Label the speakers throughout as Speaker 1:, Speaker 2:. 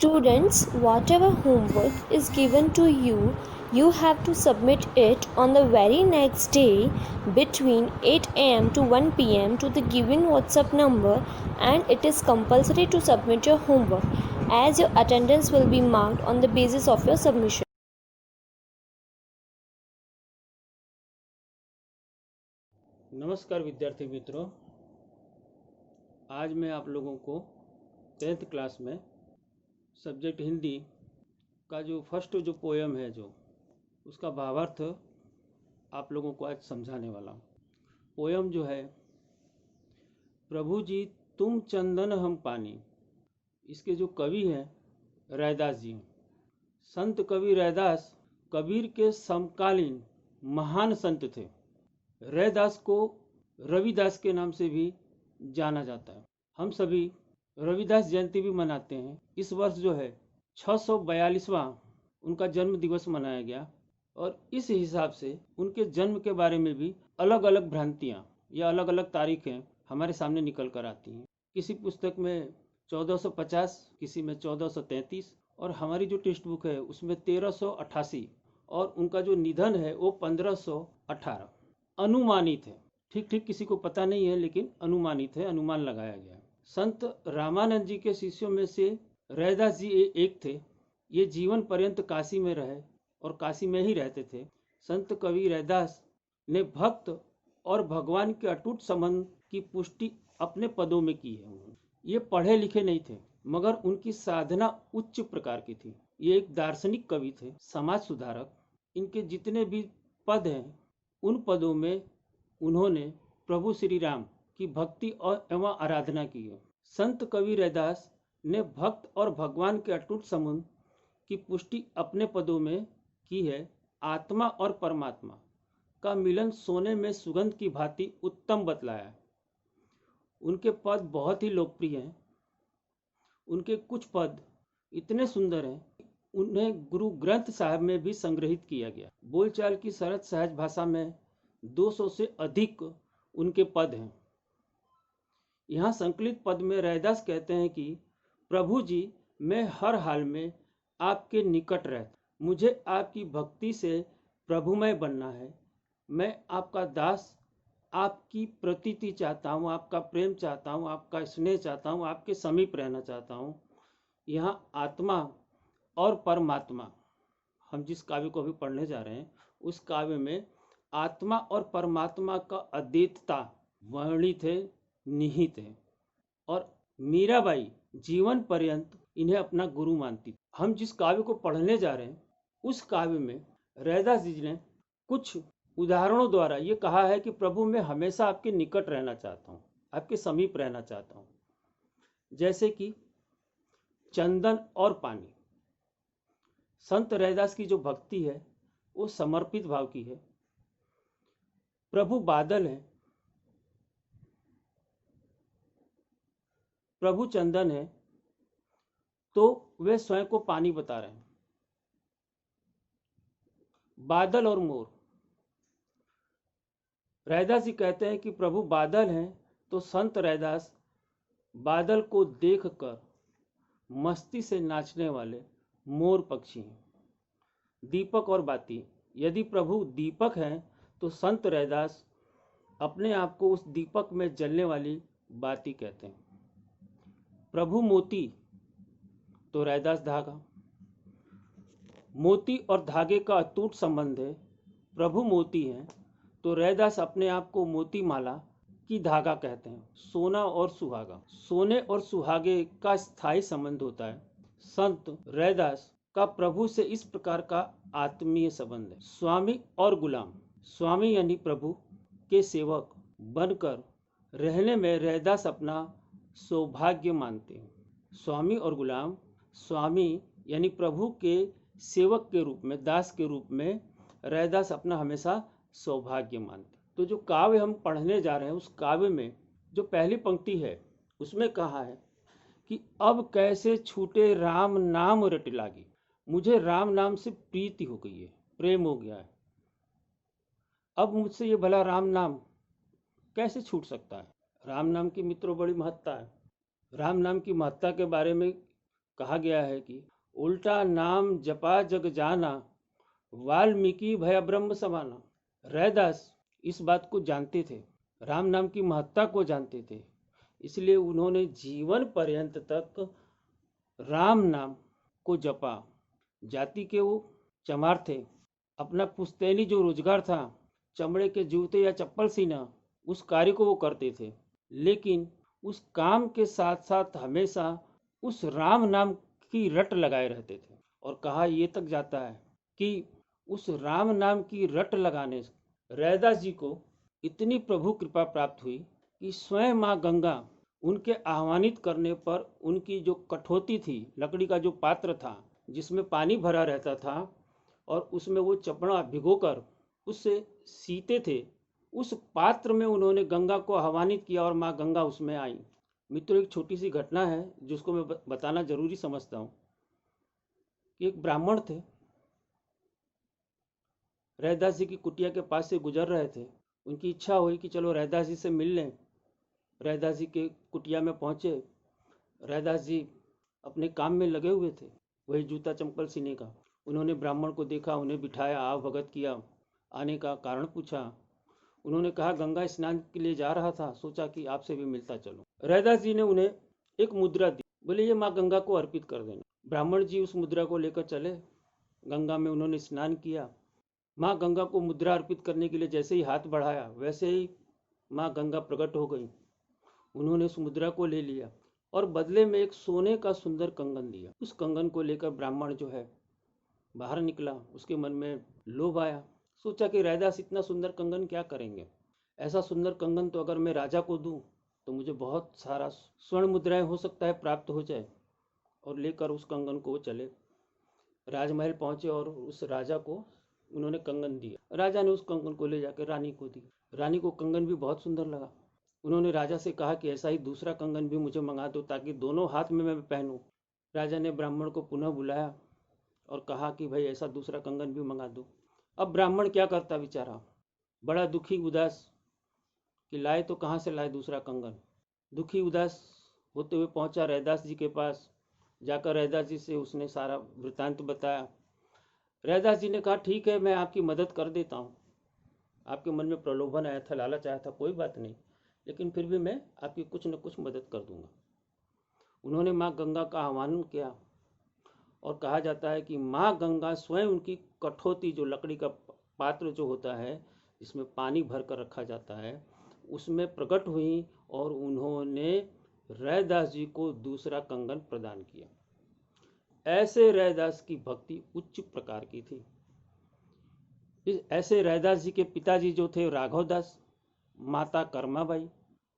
Speaker 1: Students, whatever homework is given to you, you have to submit it on the very next day between 8 am to 1 pm to the given WhatsApp number, and it is compulsory to submit your homework as your attendance will be marked on the basis of your submission.
Speaker 2: नमस्कार विद्यार्थी मित्रों, आज मैं आप लोगों को 10th class में subject Hindi का जो फर्स्ट जो पोयम है जो उसका भावार्थ आप लोगों को आज समझाने वाला हूँ। पोयम जो है, प्रभु जी तुम चंदन हम पानी, इसके जो कवि हैं रैदास जी हैं। संत कवि रैदास कबीर के समकालीन महान संत थे। रैदास को रविदास के नाम से भी जाना जाता है। हम सभी रविदास जयंती भी मनाते हैं। इस वर्ष जो है 642वां उनका जन्म दिवस मनाया गया, और इस हिसाब से उनके जन्म के बारे में भी अलग अलग भ्रांतियाँ या अलग अलग तारीखें हमारे सामने निकल कर आती हैं। किसी पुस्तक में 1450, किसी में 1433, और हमारी जो टेक्स्ट बुक है उसमें 1388, और उनका जो निधन है वो 1518 अनुमानित है। ठीक ठीक किसी को पता नहीं है, लेकिन अनुमानित है, अनुमान लगाया गया है। संत रामानंद जी के शिष्यों में से रैदास जी एक थे। ये जीवन पर्यंत काशी में रहे और काशी में ही रहते थे। संत कवि रैदास ने भक्त और भगवान के अटूट संबंध की पुष्टि अपने पदों में की है। ये पढ़े लिखे नहीं थे, मगर उनकी साधना उच्च प्रकार की थी। ये एक दार्शनिक कवि थे, समाज सुधारक। इनके जितने भी पद हैं उन पदों में उन्होंने प्रभु श्री राम की भक्ति और एवं आराधना की है। संत कवि रैदास ने भक्त और भगवान के अटूट संबंध की पुष्टि अपने पदों में की है। आत्मा और परमात्मा का मिलन सोने में सुगंध की भांति उत्तम बतलाया है। उनके पद बहुत ही लोकप्रिय हैं। उनके कुछ पद इतने सुंदर हैं, उन्हें गुरु ग्रंथ साहब में भी संग्रहित किया गया। बोलचाल की सरल सहज भाषा में 200 से अधिक उनके पद हैं। यहाँ संकलित पद में रैदास कहते हैं कि प्रभु जी, मैं हर हाल में आपके निकट रहता, मुझे आपकी भक्ति से प्रभुमय बनना है। मैं आपका दास, आपकी प्रतीति चाहता हूँ, आपका प्रेम चाहता हूँ, आपका स्नेह चाहता हूँ, आपके समीप रहना चाहता हूँ। यहाँ आत्मा और परमात्मा, हम जिस काव्य को अभी पढ़ने जा रहे हैं उस काव्य में आत्मा और परमात्मा का अद्वैतता वर्णित है, निहित है। और मीराबाई जीवन पर्यंत इन्हें अपना गुरु मानती। हम जिस काव्य को पढ़ने जा रहे हैं उस काव्य में रैदास जी ने कुछ उदाहरणों द्वारा ये कहा है कि प्रभु मैं हमेशा आपके निकट रहना चाहता हूँ, आपके समीप रहना चाहता हूँ। जैसे कि चंदन और पानी। संत रैदास की जो भक्ति है वो समर्पित भाव की है। प्रभु बादल है, प्रभु चंदन है, तो वे स्वयं को पानी बता रहे हैं। बादल और मोर, रैदास जी कहते हैं कि प्रभु बादल हैं, तो संत रैदास बादल को देखकर मस्ती से नाचने वाले मोर पक्षी हैं। दीपक और बाती, यदि प्रभु दीपक हैं तो संत रैदास अपने आप को उस दीपक में जलने वाली बाती कहते हैं। प्रभु मोती, तो रैदास धागा। मोती और धागे का अटूट संबंध है। प्रभु मोती हैं तो रैदास अपने आप को मोती माला की धागा कहते हैं। सोना और सुहागा, सोने और सुहागे का स्थायी संबंध होता है। संत रैदास का प्रभु से इस प्रकार का आत्मीय संबंध है। स्वामी और गुलाम, स्वामी यानी प्रभु के सेवक बनकर रहने में रैदास अपना सौभाग्य मानते हैं। स्वामी और गुलाम, स्वामी यानी प्रभु के सेवक के रूप में, दास के रूप में रैदास अपना हमेशा सौभाग्य मानते। तो जो काव्य हम पढ़ने जा रहे हैं उस काव्य में जो पहली पंक्ति है उसमें कहा है कि अब कैसे छूटे राम नाम रट लागी। मुझे राम नाम से प्रीति हो गई है, प्रेम हो गया है। अब मुझसे ये भला राम नाम कैसे छूट सकता है। राम नाम की मित्रों बड़ी महत्ता है। राम नाम की महत्ता के बारे में कहा गया है कि उल्टा नाम जपा जग जाना, वाल्मीकि भय ब्रह्म समाना। रैदास इस बात को जानते थे, राम नाम की महत्ता को जानते थे, इसलिए उन्होंने जीवन पर्यंत तक राम नाम को जपा। जाति के वो चमार थे, अपना पुश्तैनी जो रोजगार था, चमड़े के जूते या चप्पल सीना, उस कार्य को वो करते थे, लेकिन उस काम के साथ साथ हमेशा उस राम नाम की रट लगाए रहते थे। और कहा ये तक जाता है कि उस राम नाम की रट लगाने से रैदास जी को इतनी प्रभु कृपा प्राप्त हुई कि स्वयं माँ गंगा उनके आह्वानित करने पर उनकी जो कठौती थी, लकड़ी का जो पात्र था जिसमें पानी भरा रहता था और उसमें वो चपड़ा भिगोकर उससे सीते थे, उस पात्र में उन्होंने गंगा को आह्वानित किया और माँ गंगा उसमें आई। मित्रों, एक छोटी सी घटना है जिसको मैं बताना जरूरी समझता हूँ कि एक ब्राह्मण थे, रैदास जी की कुटिया के पास से गुजर रहे थे। उनकी इच्छा हुई कि चलो रैदास जी से मिल लें। रैदास जी के कुटिया में पहुंचे। रैदास जी अपने काम में लगे हुए थे, वही जूता चंपल सीने का। उन्होंने ब्राह्मण को देखा, उन्हें बिठाया, आव भगत किया, आने का कारण पूछा। उन्होंने कहा गंगा स्नान के लिए जा रहा था, सोचा कि आपसे भी मिलता चलो। रैदास जी ने उन्हें एक मुद्रा दी, बोले ये माँ गंगा को अर्पित कर देना। ब्राह्मण जी उस मुद्रा को लेकर चले, गंगा में उन्होंने स्नान किया। माँ गंगा को मुद्रा अर्पित करने के लिए जैसे ही हाथ बढ़ाया, वैसे ही माँ गंगा प्रकट हो गई। उन्होंने उस मुद्रा को ले लिया और बदले में एक सोने का सुंदर कंगन दिया। उस कंगन को लेकर ब्राह्मण जो है बाहर निकला। उसके मन में लोभ आया, सोचा कि रैदास इतना सुंदर कंगन क्या करेंगे, ऐसा सुंदर कंगन तो अगर मैं राजा को दूं तो मुझे बहुत सारा स्वर्ण मुद्राएं हो सकता है प्राप्त हो जाए। और लेकर उस कंगन को चले, राजमहल पहुंचे और उस राजा को उन्होंने कंगन दिया। राजा ने उस कंगन को ले जाकर रानी को दी। रानी को कंगन भी बहुत सुंदर लगा। उन्होंने राजा से कहा कि ऐसा ही दूसरा कंगन भी मुझे मंगा दो ताकि दोनों हाथ में मैं पहनूं। राजा ने ब्राह्मण को पुनः बुलाया और कहा कि भाई ऐसा दूसरा कंगन भी मंगा दो। अब ब्राह्मण क्या करता बेचारा, बड़ा दुखी उदास कि लाए तो कहाँ से लाए दूसरा कंगन। दुखी उदास होते हुए पहुंचा रैदास जी के पास। जाकर रैदास जी से उसने सारा वृतांत बताया। रैदास जी ने कहा ठीक है, मैं आपकी मदद कर देता हूँ, आपके मन में प्रलोभन आया था, लालच आया था, कोई बात नहीं, लेकिन फिर भी मैं आपकी कुछ न कुछ मदद कर दूंगा। उन्होंने माँ गंगा का आह्वान किया और कहा जाता है कि माँ गंगा स्वयं उनकी कठौती, जो लकड़ी का पात्र जो होता है जिसमें पानी भर कर रखा जाता है, उसमें प्रकट हुई और उन्होंने रैदास जी को दूसरा कंगन प्रदान किया। ऐसे रैदास की भक्ति उच्च प्रकार की थी। ऐसे रैदास जी के पिताजी जो थे राघव दास, माता कर्माबाई,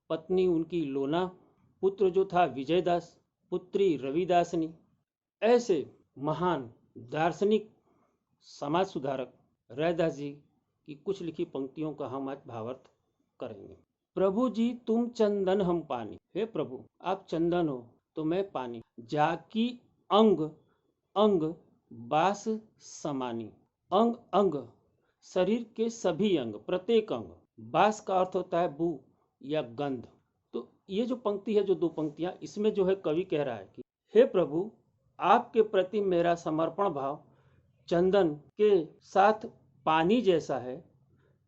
Speaker 2: पत्नी उनकी लोना, पुत्र जो था विजय दास, पुत्री रविदासनी। ऐसे महान दार्शनिक समाज सुधारक रैदास जी की कुछ लिखी पंक्तियों का हम आज भावार्थ करेंगे। प्रभु जी तुम चंदन हम पानी, हे प्रभु आप चंदन हो तो मैं पानी, जाकी अंग अंग बास समानी। अंग अंग शरीर के सभी अंग, प्रत्येक अंग। बास का अर्थ होता है बू या गंध। तो ये जो पंक्ति है, जो दो पंक्तियां, इसमें जो है कवि कह रहा है कि हे प्रभु आपके प्रति मेरा समर्पण भाव चंदन के साथ पानी जैसा है।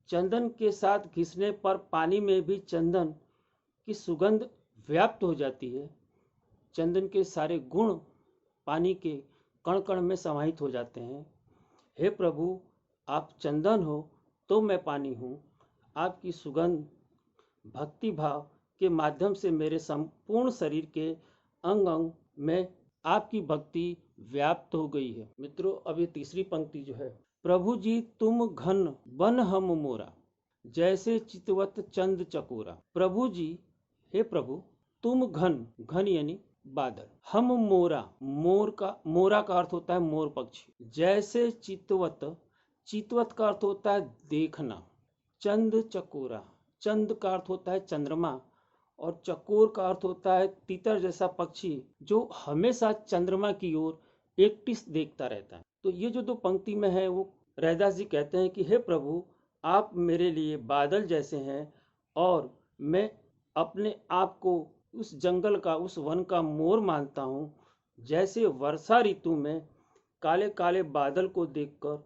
Speaker 2: चंदन के साथ घिसने पर पानी में भी चंदन की सुगंध व्याप्त हो जाती है। चंदन के सारे गुण पानी के कण कण में समाहित हो जाते हैं। हे प्रभु आप चंदन हो तो मैं पानी हूँ। आपकी सुगंध भक्ति भाव के माध्यम से मेरे संपूर्ण शरीर के अंग अंग में आपकी भक्ति व्याप्त हो गई है। मित्रों, अब ये तीसरी पंक्ति जो है, प्रभु जी तुम घन बन हम मोरा, जैसे चितवत चंद चकोरा। प्रभु जी, हे प्रभु तुम घन, घन यानी बादल, हम मोरा, मोरा का अर्थ होता है मोर पक्षी, जैसे चितवत, चितवत का अर्थ होता है देखना, चंद चकोरा, चंद का अर्थ होता है चंद्रमा और चकोर का अर्थ होता है तीतर जैसा पक्षी जो हमेशा चंद्रमा की ओर एकटिस देखता रहता है। तो ये जो दो पंक्ति में है, वो रैदास जी कहते हैं कि हे प्रभु आप मेरे लिए बादल जैसे हैं और मैं अपने आप को उस जंगल का, उस वन का मोर मानता हूँ जैसे वर्षा ऋतु में काले काले बादल को देखकर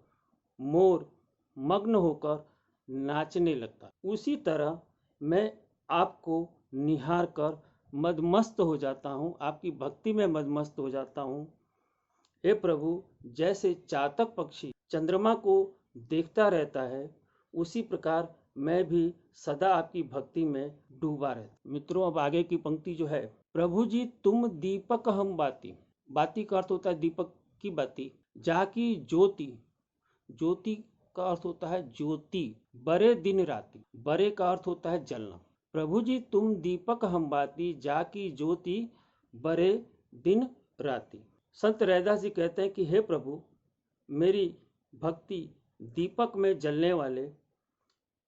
Speaker 2: मोर मग्न होकर नाचने लगता, उसी तरह मैं आपको निहार कर मदमस्त हो जाता हूँ, आपकी भक्ति में मदमस्त हो जाता हूँ। हे प्रभु, जैसे चातक पक्षी चंद्रमा को देखता रहता है, उसी प्रकार मैं भी सदा आपकी भक्ति में डूबा रहता। मित्रों, अब आगे की पंक्ति जो है, प्रभु जी तुम दीपक हम बाती। बाती का अर्थ होता है दीपक की बाती। जाकी ज्योति, ज्योति का अर्थ होता है ज्योति, बरे दिन राति, बरे का अर्थ होता है जलना। प्रभु जी तुम दीपक हम बाती, जाकी ज्योति बरे दिन राति। संत रैदास जी कहते हैं कि हे प्रभु, मेरी भक्ति दीपक में जलने वाले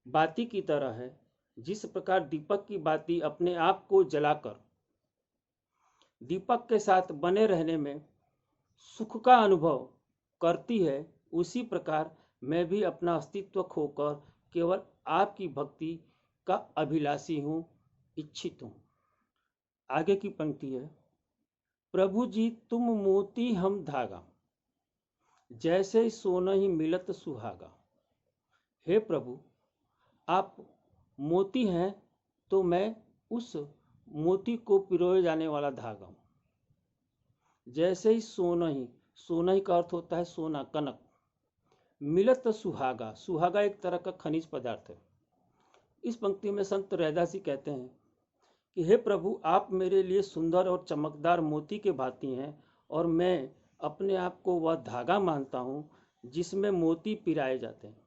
Speaker 2: बाती की तरह है। जिस प्रकार दीपक की बाती अपने आप को जलाकर दीपक के साथ बने रहने में सुख का अनुभव करती है, उसी प्रकार मैं भी अपना अस्तित्व खोकर केवल आपकी भक्ति का अभिलाषी हूँ, इच्छित हूँ। आगे की पंक्ति है, प्रभु जी तुम मोती हम धागा, जैसे सोना ही मिलत सुहागा। हे प्रभु, आप मोती हैं तो मैं उस मोती को पिरोए जाने वाला धागा हूँ। जैसे ही सोना ही, सोना ही का अर्थ होता है सोना, कनक। मिलत सुहागा, सुहागा एक तरह का खनिज पदार्थ है। इस पंक्ति में संत रैदास जी कहते हैं कि हे प्रभु, आप मेरे लिए सुंदर और चमकदार मोती के भांति हैं, और मैं अपने आप को वह धागा मानता हूँ जिसमें मोती पिराए जाते हैं।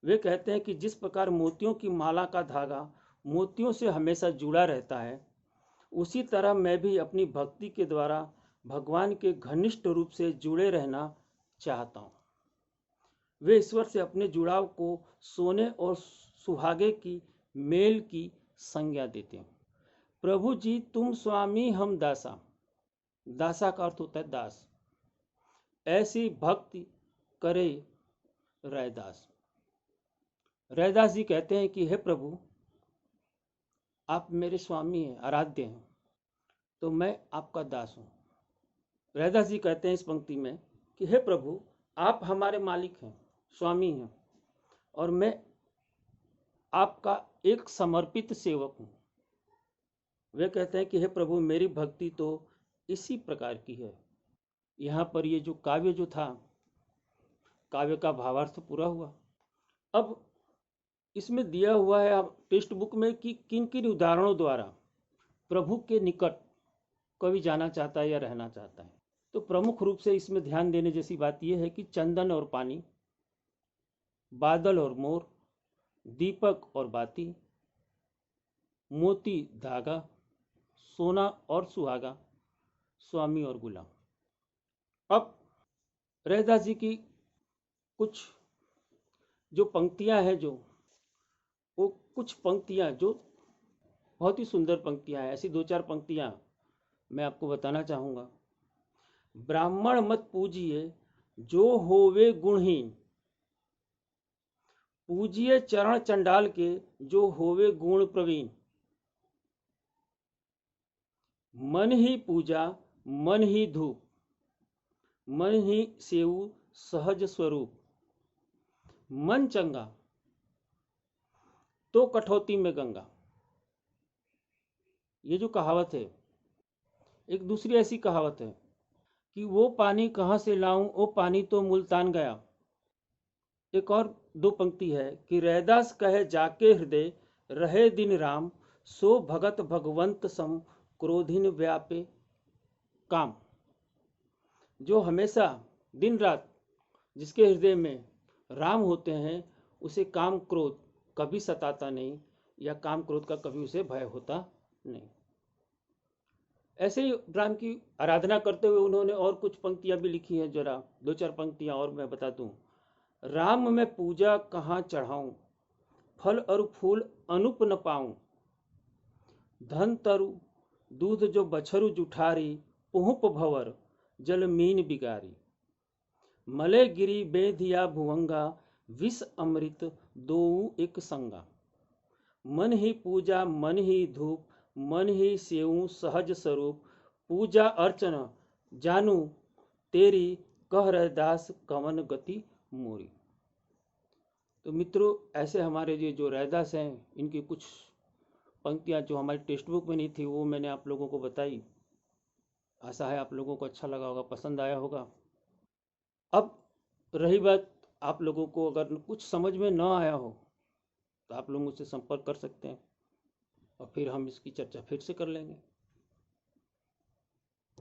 Speaker 2: वे कहते हैं कि जिस प्रकार मोतियों की माला का धागा मोतियों से हमेशा जुड़ा रहता है, उसी तरह मैं भी अपनी भक्ति के द्वारा भगवान के घनिष्ठ रूप से जुड़े रहना चाहता हूँ। वे ईश्वर से अपने जुड़ाव को सोने और सुहागे की मेल की संज्ञा देते हैं। प्रभु जी तुम स्वामी हम दासा, दासा का अर्थ होता है दास, ऐसी भक्ति करे रैदास। रैदास जी कहते हैं कि हे प्रभु, आप मेरे स्वामी हैं, आराध्य हैं, तो मैं आपका दास हूँ। रैदास जी कहते हैं इस पंक्ति में कि हे प्रभु, आप हमारे मालिक हैं, स्वामी हैं, और मैं आपका एक समर्पित सेवक हूँ। वे कहते हैं कि हे प्रभु, मेरी भक्ति तो इसी प्रकार की है। यहाँ पर ये जो काव्य जो था, काव्य का भावार्थ पूरा हुआ। अब इसमें दिया हुआ है टेक्स्ट बुक में कि किन किन उदाहरणों द्वारा प्रभु के निकट कवि जाना चाहता है या रहना चाहता है। तो प्रमुख रूप से इसमें ध्यान देने जैसी बात यह है कि चंदन और पानी, बादल और मोर, दीपक और बाती, मोती धागा, सोना और सुहागा, स्वामी और गुलाम। अब रैदास जी की कुछ जो पंक्तियां हैं, जो वो कुछ पंक्तियां जो बहुत ही सुंदर पंक्तियां हैं, ऐसी दो चार पंक्तियां मैं आपको बताना चाहूँगा। ब्राह्मण मत पूजिए जो होवे गुणहीन, पूजिए चरण चंडाल के जो होवे गुण प्रवीण। मन ही पूजा मन ही धूप, मन ही सेऊ सहज स्वरूप। मन चंगा तो कठौती में गंगा। ये जो कहावत है, एक दूसरी ऐसी कहावत है कि वो पानी कहाँ से लाऊं, वो पानी तो मुल्तान गया। एक और दो पंक्ति है कि रैदास कहे जाके हृदय रहे दिन राम, सो भगत भगवंत सम क्रोधिन व्यापे काम। जो हमेशा दिन रात जिसके हृदय में राम होते हैं, उसे काम क्रोध कभी सताता नहीं, या काम क्रोध का कभी उसे भय होता नहीं। ऐसे ही राम की आराधना करते हुए उन्होंने और कुछ पंक्तियां भी लिखी हैं। जरा दो चार पंक्तियां और मैं बता दूं। राम में पूजा कहाँ चढ़ाऊं, फल और फूल अनुप न पाऊं। धन तरु दूध जो बछरु जुठारी, पुहुप भवर जल मीन बिगारी। मले गिरी बेधिया भुवंगा, विष अमृत दोऊ एक संगा। मन ही पूजा मन ही धूप, मन ही सेऊ सहज स्वरूप। पूजा अर्चना जानू तेरी, कह रहे दास कवन गति मोरी। तो मित्रों, ऐसे हमारे जो रैदास हैं, इनकी कुछ पंक्तियाँ जो हमारी टेक्स्ट बुक में नहीं थी वो मैंने आप लोगों को बताई। आशा है आप लोगों को अच्छा लगा होगा, पसंद आया होगा। अब रही बात, आप लोगों को अगर कुछ समझ में न आया हो तो आप लोग मुझसे संपर्क कर सकते हैं और फिर हम इसकी चर्चा फिर से कर लेंगे।